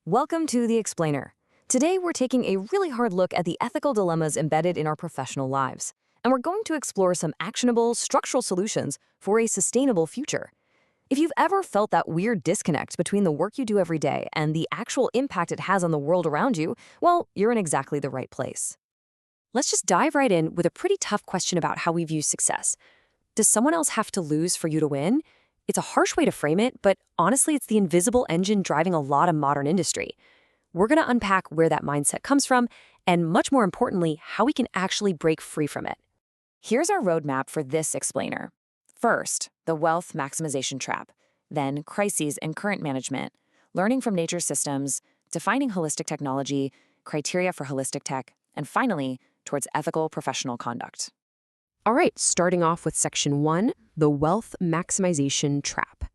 Welcome to The Explainer. Today, we're taking a really hard look at the ethical dilemmas embedded in our professional lives, and we're going to explore some actionable, structural solutions for a sustainable future. If you've ever felt that weird disconnect between the work you do every day and the actual impact it has on the world around you, well, you're in exactly the right place. Let's just dive right in with a pretty tough question about how we view success. Does someone else have to lose for you to win? It's a harsh way to frame it, but honestly, it's the invisible engine driving a lot of modern industry. We're going to unpack where that mindset comes from, and much more importantly, how we can actually break free from it. Here's our roadmap for this explainer. First, the wealth maximization trap. Then, crises in current management, learning from nature systems, defining holistic technology, criteria for holistic tech, and finally, towards ethical professional conduct. All right, starting off with Section 1, the wealth maximization trap.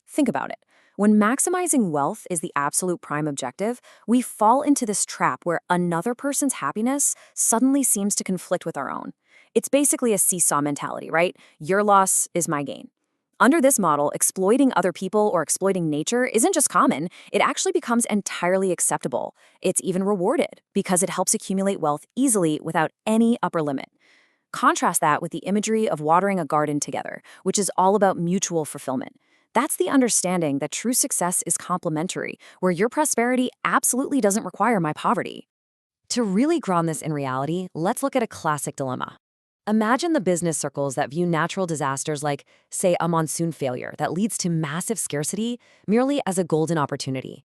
Think about it. When maximizing wealth is the absolute prime objective, we fall into this trap where another person's happiness suddenly seems to conflict with our own. It's basically a seesaw mentality, right? Your loss is my gain. Under this model, exploiting other people or exploiting nature isn't just common, it actually becomes entirely acceptable. It's even rewarded because it helps accumulate wealth easily without any upper limit. Contrast that with the imagery of watering a garden together, which is all about mutual fulfillment. That's the understanding that true success is complementary, where your prosperity absolutely doesn't require my poverty. To really ground this in reality, let's look at a classic dilemma. Imagine the business circles that view natural disasters like, say, a monsoon failure that leads to massive scarcity merely as a golden opportunity.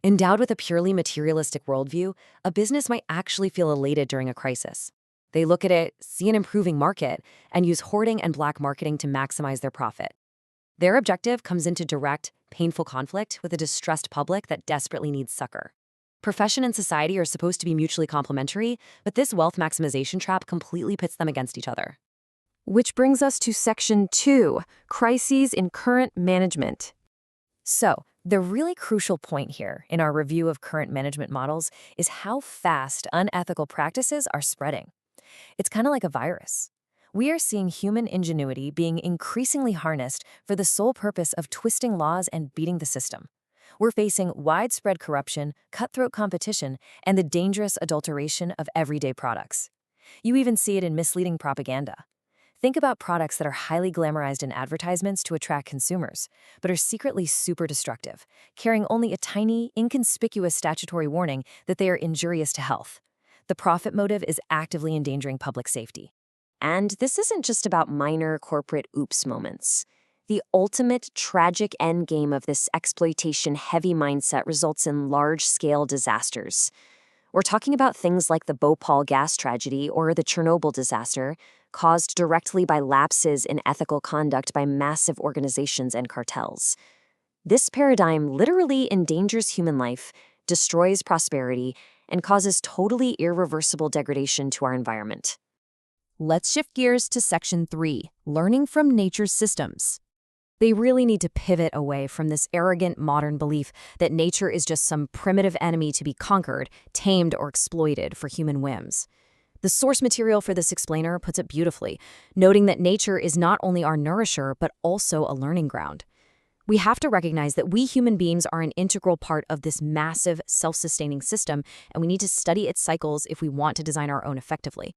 Endowed with a purely materialistic worldview, a business might actually feel elated during a crisis. They look at it, see an improving market, and use hoarding and black marketing to maximize their profit. Their objective comes into direct, painful conflict with a distressed public that desperately needs succor. Profession and society are supposed to be mutually complementary, but this wealth maximization trap completely pits them against each other. Which brings us to Section 2, crises in current management. So, the really crucial point here in our review of current management models is how fast unethical practices are spreading. It's kind of like a virus. We are seeing human ingenuity being increasingly harnessed for the sole purpose of twisting laws and beating the system. We're facing widespread corruption, cutthroat competition, and the dangerous adulteration of everyday products. You even see it in misleading propaganda. Think about products that are highly glamorized in advertisements to attract consumers, but are secretly super destructive, carrying only a tiny, inconspicuous statutory warning that they are injurious to health. The profit motive is actively endangering public safety. And this isn't just about minor corporate oops moments. The ultimate tragic endgame of this exploitation-heavy mindset results in large-scale disasters. We're talking about things like the Bhopal gas tragedy or the Chernobyl disaster, caused directly by lapses in ethical conduct by massive organizations and cartels. This paradigm literally endangers human life, destroys prosperity, and causes totally irreversible degradation to our environment. Let's shift gears to Section 3, learning from nature's systems. They really need to pivot away from this arrogant modern belief that nature is just some primitive enemy to be conquered, tamed, or exploited for human whims. The source material for this explainer puts it beautifully, noting that nature is not only our nourisher, but also a learning ground. We have to recognize that we human beings are an integral part of this massive, self-sustaining system, and we need to study its cycles if we want to design our own effectively.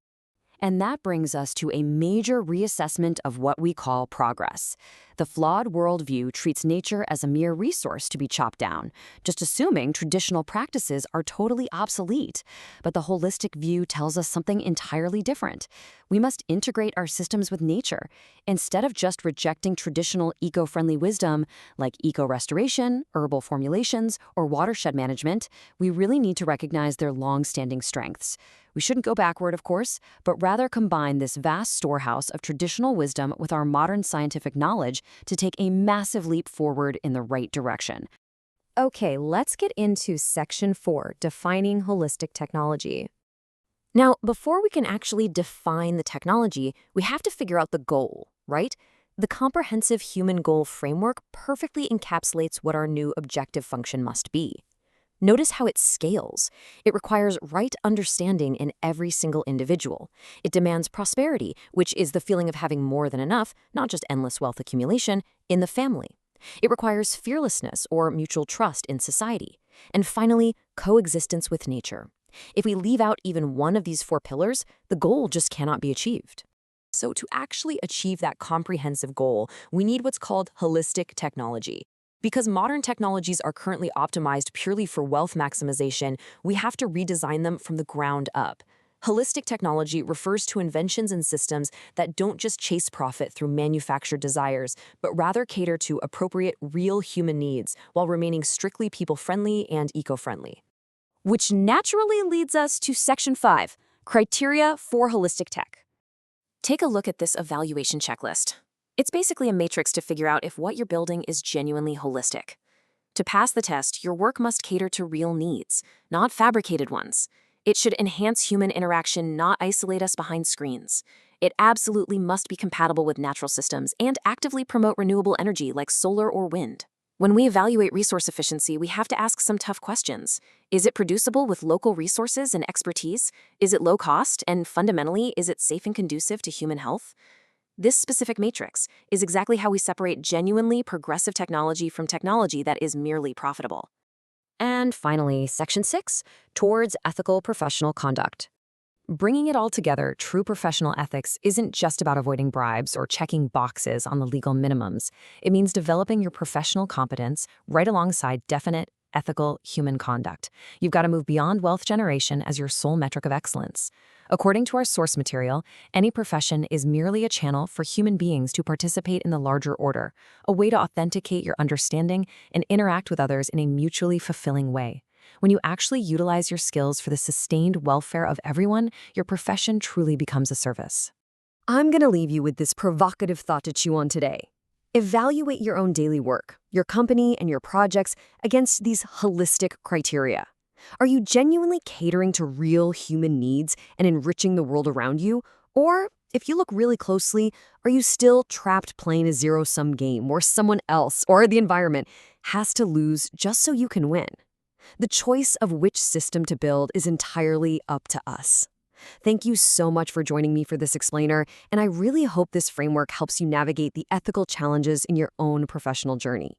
And that brings us to a major reassessment of what we call progress. The flawed worldview treats nature as a mere resource to be chopped down, just assuming traditional practices are totally obsolete. But the holistic view tells us something entirely different. We must integrate our systems with nature. Instead of just rejecting traditional eco-friendly wisdom, like eco-restoration, herbal formulations, or watershed management, we really need to recognize their long-standing strengths. We shouldn't go backward, of course, but rather combine this vast storehouse of traditional wisdom with our modern scientific knowledge to take a massive leap forward in the right direction. Okay, let's get into Section 4, defining holistic technology. Now, before we can actually define the technology, we have to figure out the goal, right? The comprehensive human goal framework perfectly encapsulates what our new objective function must be. Notice how it scales. It requires right understanding in every single individual. It demands prosperity, which is the feeling of having more than enough, not just endless wealth accumulation, in the family. It requires fearlessness or mutual trust in society. And finally, coexistence with nature. If we leave out even one of these 4 pillars, the goal just cannot be achieved. So to actually achieve that comprehensive goal, we need what's called holistic technology. Because modern technologies are currently optimized purely for wealth maximization, we have to redesign them from the ground up. Holistic technology refers to inventions and systems that don't just chase profit through manufactured desires, but rather cater to appropriate real human needs while remaining strictly people-friendly and eco-friendly. Which naturally leads us to Section 5, Criteria for Holistic Tech. Take a look at this evaluation checklist. It's basically a matrix to figure out if what you're building is genuinely holistic. To pass the test, your work must cater to real needs, not fabricated ones. It should enhance human interaction, not isolate us behind screens. It absolutely must be compatible with natural systems and actively promote renewable energy like solar or wind. When we evaluate resource efficiency, we have to ask some tough questions. Is it producible with local resources and expertise? Is it low cost? And fundamentally, is it safe and conducive to human health? This specific matrix is exactly how we separate genuinely progressive technology from technology that is merely profitable. And finally, Section 6, towards ethical professional conduct. Bringing it all together, true professional ethics isn't just about avoiding bribes or checking boxes on the legal minimums. It means developing your professional competence right alongside definite, ethical human conduct. You've got to move beyond wealth generation as your sole metric of excellence. According to our source material, any profession is merely a channel for human beings to participate in the larger order, a way to authenticate your understanding and interact with others in a mutually fulfilling way. When you actually utilize your skills for the sustained welfare of everyone, your profession truly becomes a service. I'm going to leave you with this provocative thought to chew on today. Evaluate your own daily work, your company, and your projects against these holistic criteria. Are you genuinely catering to real human needs and enriching the world around you? Or, if you look really closely, are you still trapped playing a zero-sum game where someone else or the environment has to lose just so you can win? The choice of which system to build is entirely up to us. Thank you so much for joining me for this explainer, and I really hope this framework helps you navigate the ethical challenges in your own professional journey.